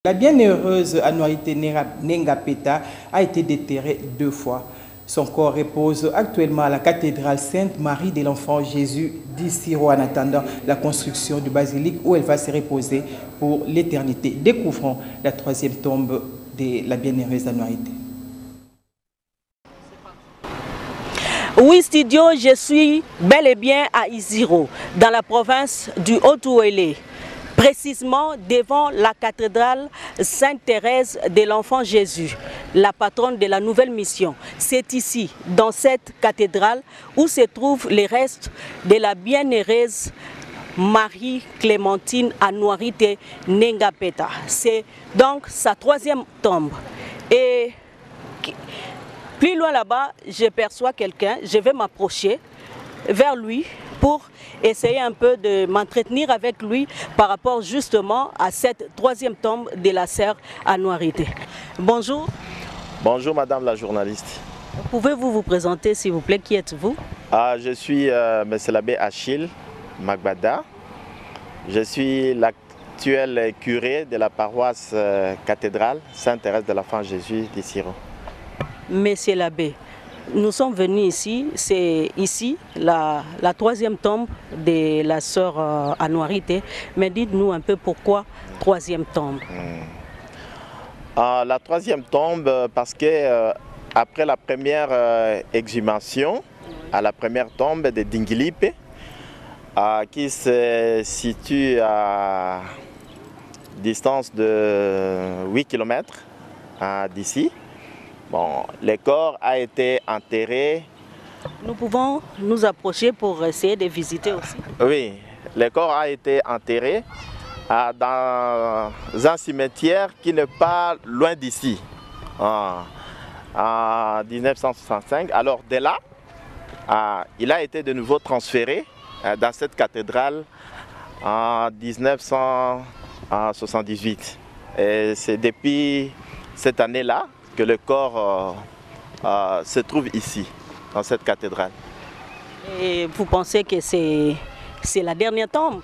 La bienheureuse Anouarité Nengapeta a été déterrée 2 fois. Son corps repose actuellement à la cathédrale Sainte-Marie de l'Enfant Jésus d'Issiro en attendant la construction du basilique où elle va se reposer pour l'éternité. Découvrons la 3e tombe de la bienheureuse Anouarité. Oui, studio, je suis bel et bien à Isiro, dans la province du Haut-Ouélé, précisément devant la cathédrale Sainte-Thérèse de l'Enfant Jésus, la patronne de la nouvelle mission. C'est ici, dans cette cathédrale, où se trouvent les restes de la bienheureuse Marie-Clémentine Anouarité Nengapeta. C'est donc sa 3e tombe. Et plus loin là-bas, je perçois quelqu'un, je vais m'approcher vers lui pour essayer un peu de m'entretenir avec lui par rapport justement à cette 3e tombe de la sœur Anouarité. Bonjour. Bonjour madame la journaliste. Pouvez-vous vous présenter s'il vous plaît, qui êtes-vous? Je suis monsieur l'abbé Achille Magbada. Je suis l'actuel curé de la paroisse cathédrale Sainte-Thérèse de l'Enfant Jésus d'Issiro. Monsieur l'abbé, nous sommes venus ici, c'est ici la 3e tombe de la sœur Anouarité, mais dites-nous un peu pourquoi 3e tombe. La 3e tombe parce que après la première exhumation, à la première tombe de Dingilipe, qui se situe à distance de 8 km d'ici. Bon, le corps a été enterré. Nous pouvons nous approcher pour essayer de visiter aussi. Oui, le corps a été enterré dans un cimetière qui n'est pas loin d'ici, en 1965. Alors de là, il a été de nouveau transféré dans cette cathédrale en 1978. Et c'est depuis cette année-là que le corps se trouve ici, dans cette cathédrale. Et vous pensez que c'est la dernière tombe?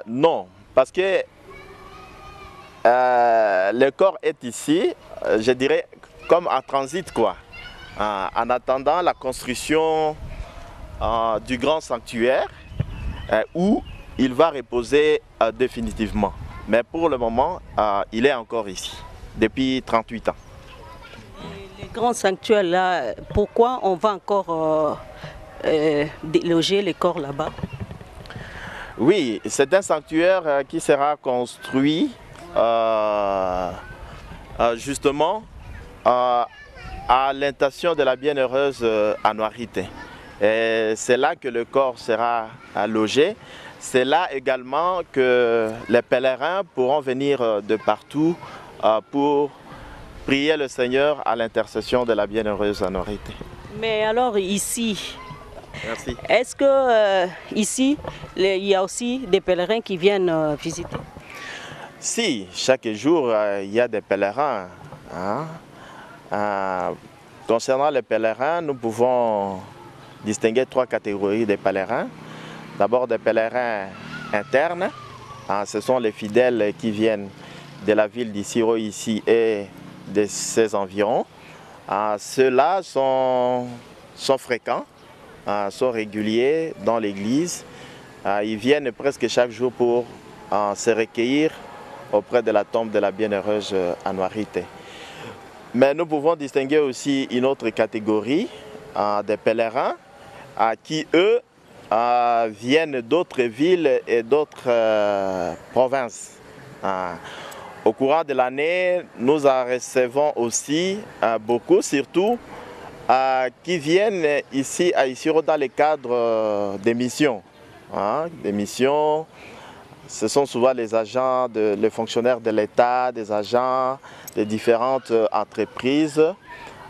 Non, parce que le corps est ici, je dirais, comme en transit, quoi. En attendant la construction du grand sanctuaire où il va reposer définitivement. Mais pour le moment, il est encore ici. Depuis 38 ans. Les grands sanctuaires là, pourquoi on va encore déloger les corps là-bas? Oui, c'est un sanctuaire qui sera construit justement à l'intention de la bienheureuse Anouarité. C'est là que le corps sera logé. C'est là également que les pèlerins pourront venir de partout pour prier le Seigneur à l'intercession de la bienheureuse Anouarité. Mais alors ici, merci. Est-ce que ici, il y a aussi des pèlerins qui viennent visiter? Si, chaque jour, il y a des pèlerins. Concernant les pèlerins, nous pouvons distinguer 3 catégories de pèlerins. D'abord des pèlerins internes, ce sont les fidèles qui viennent de la ville d'Issiro ici et de ses environs. Ceux-là sont fréquents, sont réguliers dans l'église. Ils viennent presque chaque jour pour se recueillir auprès de la tombe de la bienheureuse Anouarité. Mais nous pouvons distinguer aussi une autre catégorie des pèlerins qui, eux, viennent d'autres villes et d'autres provinces. Au courant de l'année, nous en recevons aussi beaucoup, surtout qui viennent ici à Issiro dans le cadre des missions. Des missions, ce sont souvent les agents, les fonctionnaires de l'État, des agents de différentes entreprises.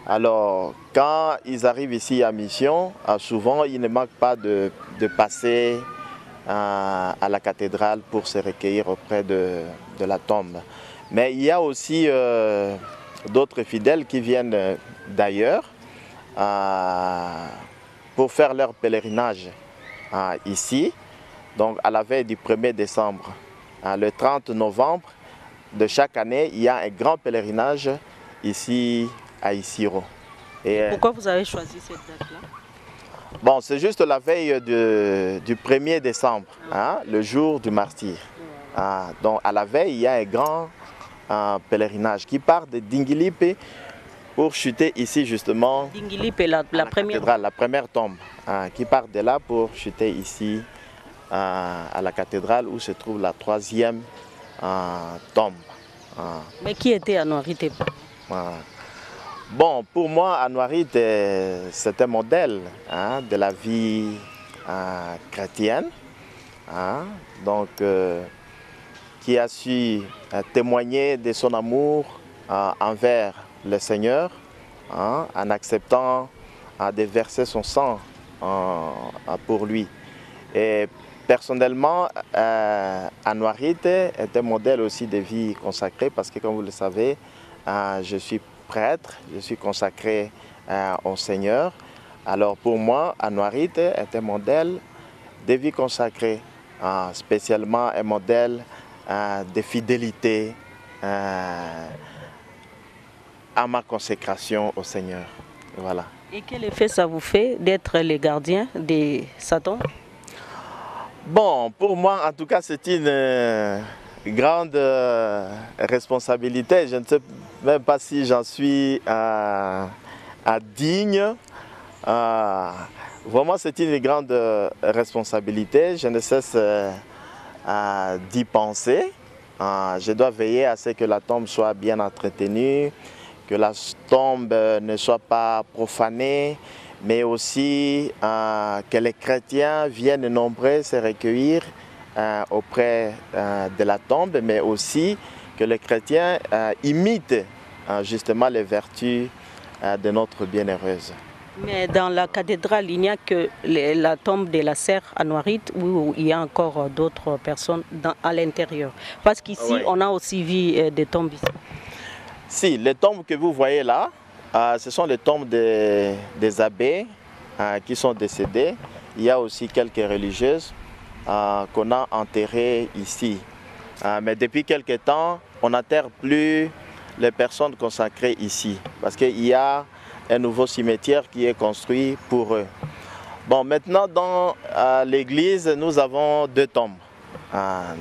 Alors, quand ils arrivent ici à mission, souvent ils ne manquent pas de passer à la cathédrale pour se recueillir auprès de la tombe. Mais il y a aussi d'autres fidèles qui viennent d'ailleurs pour faire leur pèlerinage ici, donc à la veille du 1er décembre le 30 novembre de chaque année, il y a un grand pèlerinage ici à Isiro. Et pourquoi vous avez choisi cette date-là? Bon, c'est juste la veille du 1er décembre, hein, le jour du martyr. Donc à la veille, il y a un grand pèlerinage qui part de Dingilipe pour chuter ici justement. Dingilipe, la première tombe, qui part de là pour chuter ici à la cathédrale où se trouve la 3e tombe. Mais qui était Anouarite? Bon, pour moi, Anouarite, c'est un modèle de la vie chrétienne, donc qui a su témoigner de son amour envers le Seigneur, en acceptant de verser son sang pour lui. Et personnellement, Anouarite est un modèle aussi de vie consacrée parce que, comme vous le savez, je suis prêtre, je suis consacré au Seigneur. Alors pour moi, Anouarite est un modèle de vie consacrée, spécialement un modèle de fidélité à ma consécration au Seigneur. Voilà. Et quel effet ça vous fait d'être les gardiens de Satan? Bon, pour moi, en tout cas, c'est une grande responsabilité. Je ne sais même pas si j'en suis digne. Vraiment, c'est une grande responsabilité. Je ne cesse d'y penser. Je dois veiller à ce que la tombe soit bien entretenue, que la tombe ne soit pas profanée, mais aussi que les chrétiens viennent nombreux se recueillir auprès de la tombe, mais aussi que les chrétiens imitent justement les vertus de notre bienheureuse. Mais dans la cathédrale, il n'y a que la tombe de la sœur Anouarite ou il y a encore d'autres personnes à l'intérieur? Parce qu'ici, on a aussi vu des tombes ici. Si, les tombes que vous voyez là, ce sont les tombes des abbés qui sont décédés. Il y a aussi quelques religieuses qu'on a enterrées ici. Mais depuis quelques temps, on n'enterre plus les personnes consacrées ici. Parce qu'il y a un nouveau cimetière qui est construit pour eux. Bon, maintenant dans l'église, nous avons 2 tombes.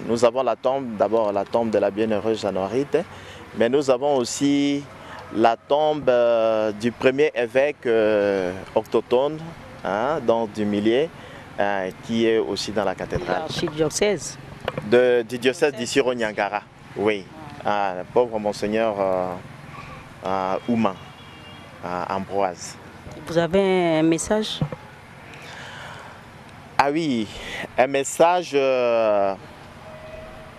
Nous avons la tombe, d'abord la tombe de la bienheureuse Anouarite, mais nous avons aussi la tombe du premier évêque octotone, donc du Milier, qui est aussi dans la cathédrale. L'archidiocèse du diocèse d'Isiro-Niangara, oui. Le pauvre monseigneur Ouma. Ambroise. Vous avez un message? Ah oui, un message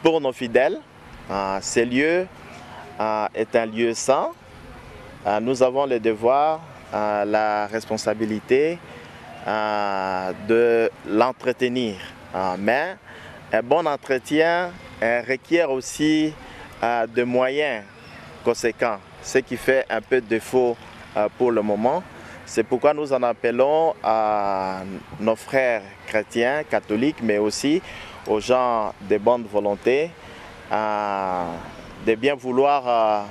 pour nos fidèles. Ce lieu est un lieu saint. Nous avons le devoir, la responsabilité de l'entretenir. Mais un bon entretien requiert aussi de moyens conséquents, ce qui fait un peu défaut pour le moment. C'est pourquoi nous en appelons à nos frères chrétiens, catholiques, mais aussi aux gens de bonne volonté de bien vouloir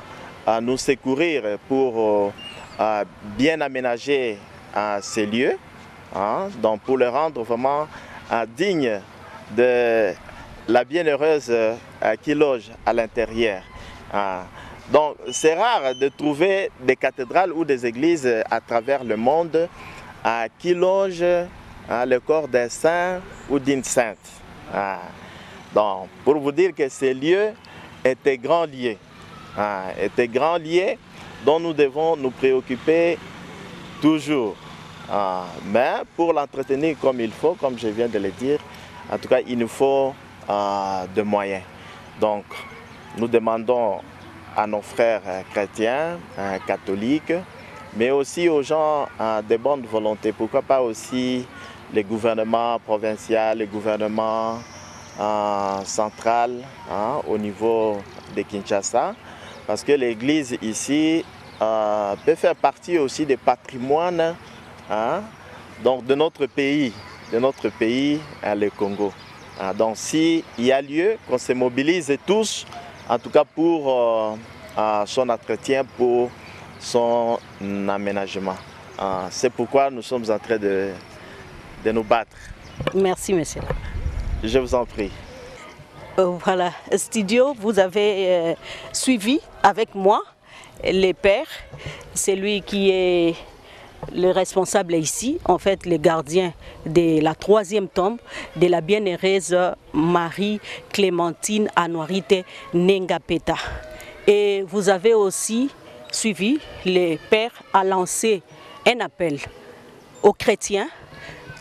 nous secourir pour bien aménager ces lieux, donc pour les rendre vraiment dignes de la bienheureuse qui loge à l'intérieur. Donc c'est rare de trouver des cathédrales ou des églises à travers le monde qui logent le corps d'un saint ou d'une sainte. Donc pour vous dire que ces lieux étaient grands lieux, dont nous devons nous préoccuper toujours. Mais pour l'entretenir comme il faut, comme je viens de le dire, en tout cas il nous faut de moyens. Donc nous demandons à nos frères chrétiens, catholiques, mais aussi aux gens de bonne volonté. Pourquoi pas aussi les gouvernements provinciaux, les gouvernements central au niveau de Kinshasa, parce que l'église ici peut faire partie aussi des patrimoines donc de notre pays, le Congo. Donc s'il y a lieu, qu'on se mobilise tous, en tout cas pour son entretien, pour son aménagement. C'est pourquoi nous sommes en train de nous battre. Merci, monsieur. Je vous en prie. Voilà, studio, vous avez suivi avec moi les pères. C'est lui qui est le responsable ici, en fait le gardien de la 3e tombe de la bienheureuse Marie-Clémentine Anouarite Nengapeta. Et vous avez aussi suivi, les pères à lancer un appel aux chrétiens,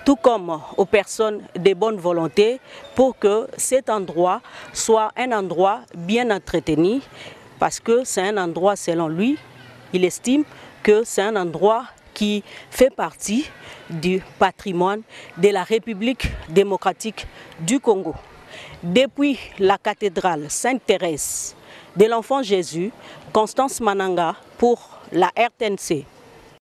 tout comme aux personnes de bonne volonté, pour que cet endroit soit un endroit bien entretenu, parce que c'est un endroit, selon lui, il estime que c'est un endroit qui fait partie du patrimoine de la République démocratique du Congo. Depuis la cathédrale Sainte-Thérèse de l'Enfant Jésus, Constance Mananga pour la RTNC.